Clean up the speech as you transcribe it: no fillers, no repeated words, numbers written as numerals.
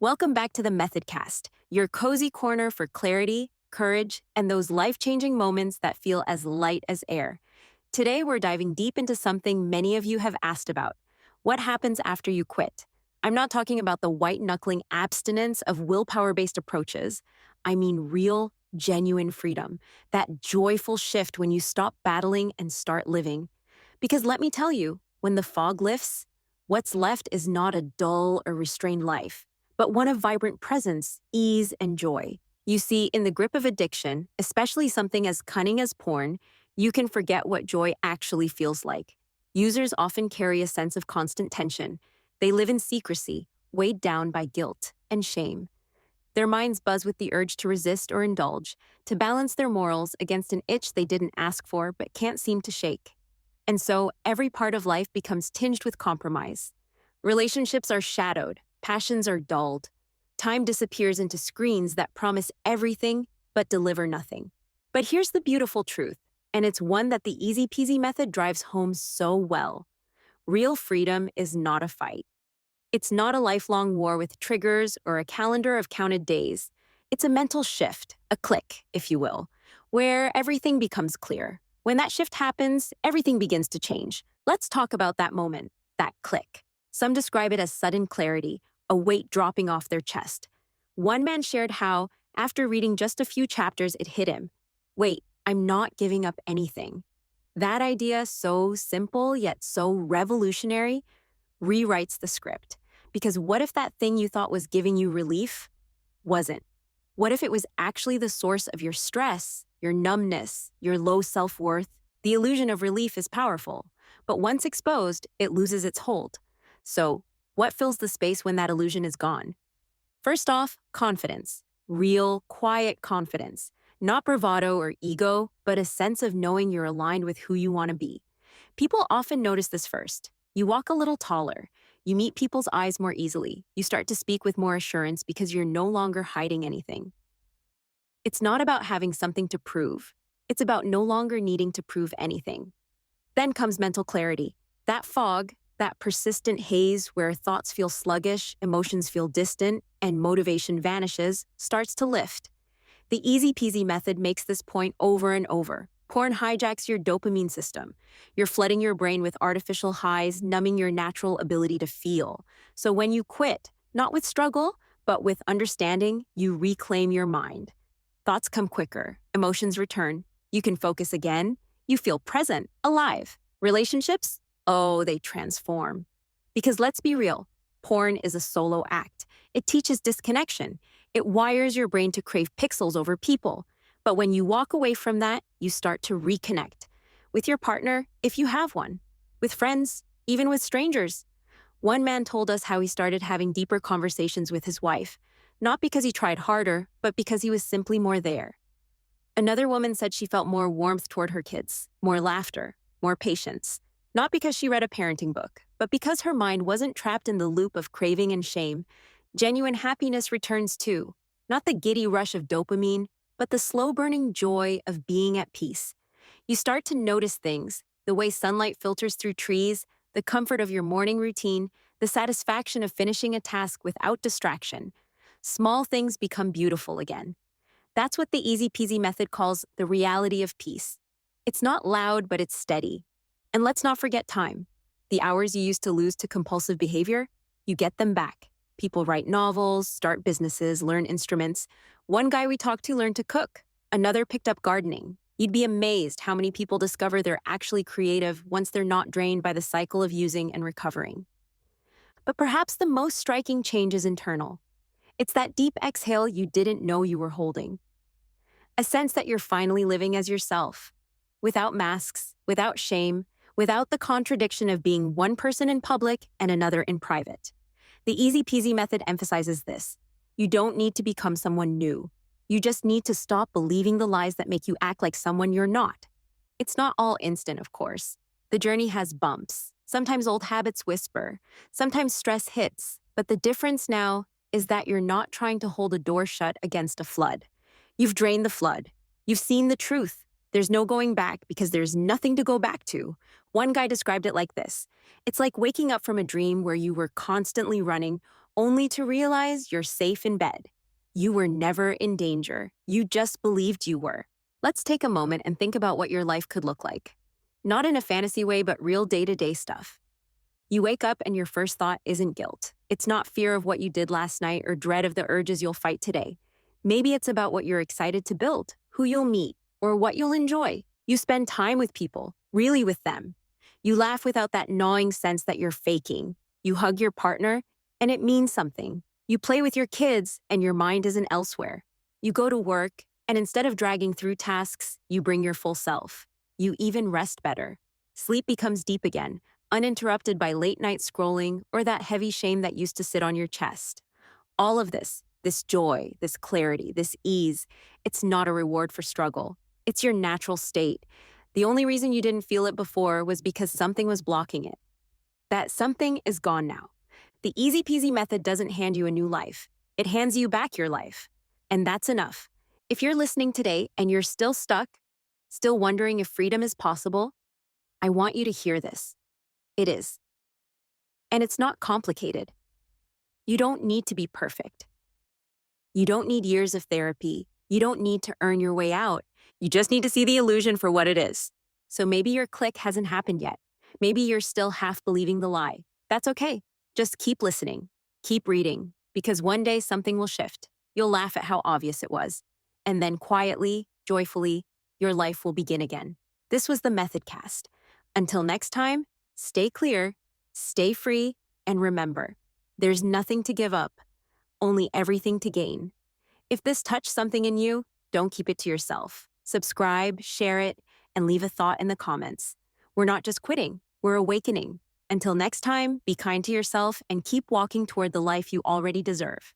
Welcome back to the Methodcast, your cozy corner for clarity, courage, and those life-changing moments that feel as light as air. Today, we're diving deep into something many of you have asked about. What happens after you quit? I'm not talking about the white-knuckling abstinence of willpower-based approaches. I mean real, genuine freedom, that joyful shift when you stop battling and start living. Because let me tell you, when the fog lifts, what's left is not a dull or restrained life, but one of vibrant presence, ease, and joy. You see, in the grip of addiction, especially something as cunning as porn, you can forget what joy actually feels like. Users often carry a sense of constant tension. They live in secrecy, weighed down by guilt and shame. Their minds buzz with the urge to resist or indulge, to balance their morals against an itch they didn't ask for but can't seem to shake. And so, every part of life becomes tinged with compromise. Relationships are shadowed, passions are dulled. Time disappears into screens that promise everything but deliver nothing. But here's the beautiful truth, and it's one that the Easy Peasy method drives home so well. Real freedom is not a fight. It's not a lifelong war with triggers or a calendar of counted days. It's a mental shift, a click, if you will, where everything becomes clear. When that shift happens, everything begins to change. Let's talk about that moment, that click. Some describe it as sudden clarity, a weight dropping off their chest. One man shared how, after reading just a few chapters, it hit him. Wait, I'm not giving up anything. That idea, so simple yet so revolutionary, rewrites the script. Because what if that thing you thought was giving you relief wasn't? What if it was actually the source of your stress, your numbness, your low self-worth? The illusion of relief is powerful, but once exposed, it loses its hold. So, what fills the space when that illusion is gone? First off, confidence. Real, quiet confidence. Not bravado or ego, but a sense of knowing you're aligned with who you want to be. People often notice this first. You walk a little taller. You meet people's eyes more easily. You start to speak with more assurance because you're no longer hiding anything. It's not about having something to prove. It's about no longer needing to prove anything. Then comes mental clarity. That fog, that persistent haze where thoughts feel sluggish, emotions feel distant, and motivation vanishes, starts to lift. The Easy Peasy method makes this point over and over. Porn hijacks your dopamine system. You're flooding your brain with artificial highs, numbing your natural ability to feel. So when you quit, not with struggle, but with understanding, you reclaim your mind. Thoughts come quicker, emotions return. You can focus again. You feel present, alive. Relationships? Oh, they transform. Because let's be real, porn is a solo act. It teaches disconnection. It wires your brain to crave pixels over people. But when you walk away from that, you start to reconnect. With your partner, if you have one. With friends, even with strangers. One man told us how he started having deeper conversations with his wife. Not because he tried harder, but because he was simply more there. Another woman said she felt more warmth toward her kids, more laughter, more patience. Not because she read a parenting book, but because her mind wasn't trapped in the loop of craving and shame. Genuine happiness returns too. Not the giddy rush of dopamine, but the slow-burning joy of being at peace. You start to notice things, the way sunlight filters through trees, the comfort of your morning routine, the satisfaction of finishing a task without distraction. Small things become beautiful again. That's what the Easy Peasy method calls the reality of peace. It's not loud, but it's steady. And let's not forget time. The hours you used to lose to compulsive behavior, you get them back. People write novels, start businesses, learn instruments. One guy we talked to learned to cook. Another picked up gardening. You'd be amazed how many people discover they're actually creative once they're not drained by the cycle of using and recovering. But perhaps the most striking change is internal. It's that deep exhale you didn't know you were holding. A sense that you're finally living as yourself, without masks, without shame, without the contradiction of being one person in public and another in private. The Easy Peasy method emphasizes this. You don't need to become someone new. You just need to stop believing the lies that make you act like someone you're not. It's not all instant, of course. The journey has bumps. Sometimes old habits whisper. Sometimes stress hits. But the difference now is that you're not trying to hold a door shut against a flood. You've drained the flood. You've seen the truth. There's no going back because there's nothing to go back to. One guy described it like this. It's like waking up from a dream where you were constantly running, only to realize you're safe in bed. You were never in danger. You just believed you were. Let's take a moment and think about what your life could look like. Not in a fantasy way, but real day-to-day stuff. You wake up and your first thought isn't guilt. It's not fear of what you did last night or dread of the urges you'll fight today. Maybe it's about what you're excited to build, who you'll meet, or what you'll enjoy. You spend time with people, really with them. You laugh without that gnawing sense that you're faking. You hug your partner, and it means something. You play with your kids, and your mind isn't elsewhere. You go to work, and instead of dragging through tasks, you bring your full self. You even rest better. Sleep becomes deep again, uninterrupted by late-night scrolling or that heavy shame that used to sit on your chest. All of this joy, this clarity, this ease, it's not a reward for struggle. It's your natural state. The only reason you didn't feel it before was because something was blocking it. That something is gone now. The easy peasy method doesn't hand you a new life. It hands you back your life. And that's enough. If you're listening today and you're still stuck, still wondering if freedom is possible, I want you to hear this. It is. And it's not complicated. You don't need to be perfect. You don't need years of therapy. You don't need to earn your way out. You just need to see the illusion for what it is. So maybe your click hasn't happened yet. Maybe you're still half believing the lie. That's okay. Just keep listening. Keep reading. Because one day something will shift. You'll laugh at how obvious it was. And then quietly, joyfully, your life will begin again. This was the Methodcast. Until next time, stay clear, stay free, and remember, there's nothing to give up, only everything to gain. If this touched something in you, don't keep it to yourself. Subscribe, share it, and leave a thought in the comments. We're not just quitting, we're awakening. Until next time, be kind to yourself and keep walking toward the life you already deserve.